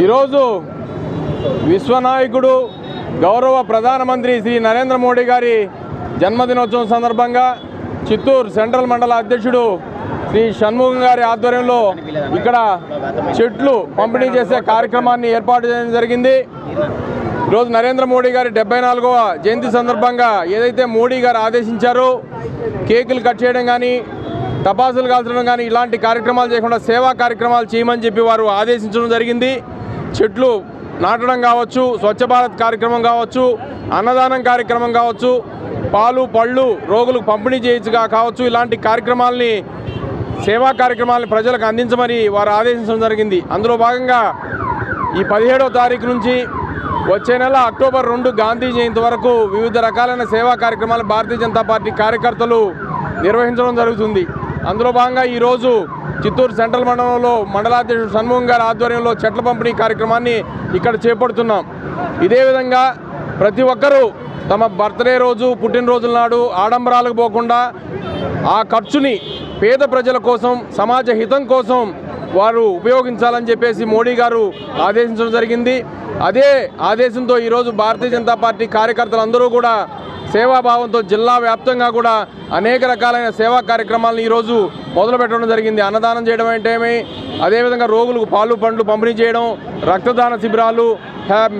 ఈరోజు విశ్వనాయకుడు గౌరవ ప్రధానమంత్రి శ్రీ నరేంద్ర మోడీ గారి జన్మదినోత్సవం సందర్భంగా చిత్తూరు సెంట్రల్ మండల అధ్యక్షుడు శ్రీ షణ్ముగం గారి ఆధ్వర్యంలో ఇక్కడ చెట్లు పంపిణీ చేసే కార్యక్రమాన్ని ఏర్పాటు చేయడం జరిగింది. ఈరోజు నరేంద్ర మోడీ గారి 74వ జయంతి సందర్భంగా ఏదైతే మోడీ గారు ఆదేశించారో కేకులు కట్ చేయడం కానీ టపాసులు కాల్చడం కానీ ఇలాంటి కార్యక్రమాలు చేయకుండా సేవా కార్యక్రమాలు చేయమని చెప్పి వారు ఆదేశించడం జరిగింది. చెట్లు నాటడం కావచ్చు, స్వచ్ఛ భారత్ కార్యక్రమం కావచ్చు, అన్నదానం కార్యక్రమం కావచ్చు, పాలు పళ్ళు రోగులకు పంపిణీ చేయొచ్చుగా కావచ్చు, ఇలాంటి కార్యక్రమాలని సేవా కార్యక్రమాలను ప్రజలకు అందించమని వారు ఆదేశించడం జరిగింది. అందులో భాగంగా ఈ 17వ తారీఖు నుంచి వచ్చే నెల అక్టోబర్ 2 గాంధీ జయంతి వరకు వివిధ రకాలైన సేవా కార్యక్రమాలు భారతీయ జనతా పార్టీ కార్యకర్తలు నిర్వహించడం జరుగుతుంది. అందులో భాగంగా ఈరోజు చిత్తూరు సెంట్రల్ మండలంలో మండలాధ్యక్షుడు షణ్ముగం గారి ఆధ్వర్యంలో చెట్ల పంపిణీ కార్యక్రమాన్ని ఇక్కడ చేపడుతున్నాం. ఇదే విధంగా ప్రతి ఒక్కరూ తమ బర్త్డే రోజు పుట్టినరోజుల నాడు ఆడంబరాలకు పోకుండా ఆ ఖర్చుని పేద ప్రజల కోసం సమాజ హితం కోసం వారు ఉపయోగించాలని చెప్పేసి మోడీ గారు ఆదేశించడం జరిగింది. అదే ఆదేశంతో ఈరోజు భారతీయ జనతా పార్టీ కార్యకర్తలందరూ కూడా సేవాభావంతో జిల్లా వ్యాప్తంగా కూడా అనేక రకాలైన సేవా కార్యక్రమాలను ఈరోజు మొదలుపెట్టడం జరిగింది. అన్నదానం చేయడం ఏంటేమి, అదేవిధంగా రోగులకు పాలు పండ్లు పంపిణీ చేయడం, రక్తదాన శిబిరాలు,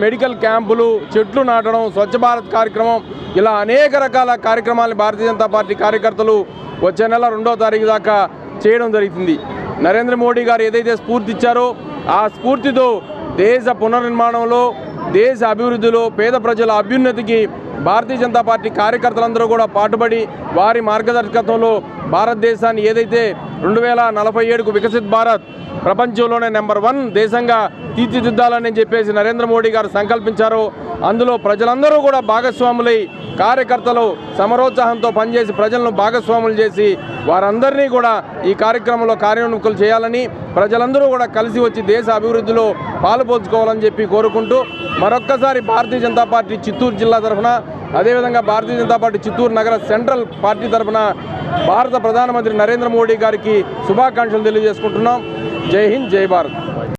మెడికల్ క్యాంపులు, చెట్లు నాటడం, స్వచ్ఛ భారత్ కార్యక్రమం, ఇలా అనేక రకాల కార్యక్రమాలను భారతీయ జనతా పార్టీ కార్యకర్తలు వచ్చే నెల 2వ తారీఖు దాకా చేయడం జరుగుతుంది. నరేంద్ర మోడీ గారు ఏదైతే స్ఫూర్తి ఇచ్చారో ఆ స్ఫూర్తితో దేశ పునర్నిర్మాణంలో, దేశ అభివృద్ధిలో, పేద ప్రజల అభ్యున్నతికి భారతీయ జనతా పార్టీ కార్యకర్తలందరూ కూడా పాటుపడి వారి మార్గదర్శకత్వంలో భారతదేశాన్ని ఏదైతే 2047కు వికసిత్ భారత్ ప్రపంచంలోనే నెంబర్ 1 దేశంగా తీర్చిదిద్దాలని చెప్పేసి నరేంద్ర మోడీ గారు సంకల్పించారో అందులో ప్రజలందరూ కూడా భాగస్వాములై కార్యకర్తలు సమరోత్సాహంతో పనిచేసి ప్రజలను భాగస్వాములు చేసి వారందరినీ కూడా ఈ కార్యక్రమంలో కార్యోన్ముఖులు చేయాలని, ప్రజలందరూ కూడా కలిసి వచ్చి దేశ అభివృద్ధిలో పాలుపంచుకోవాలని చెప్పి కోరుకుంటూ మరొక్కసారి భారతీయ జనతా పార్టీ చిత్తూరు జిల్లా తరఫున, అదేవిధంగా భారతీయ జనతా పార్టీ చిత్తూరు నగర సెంట్రల్ పార్టీ తరఫున భారత ప్రధానమంత్రి నరేంద్ర మోడీ గారికి శుభాకాంక్షలు తెలియజేసుకుంటున్నాం. జై హింద్, జై భారత్.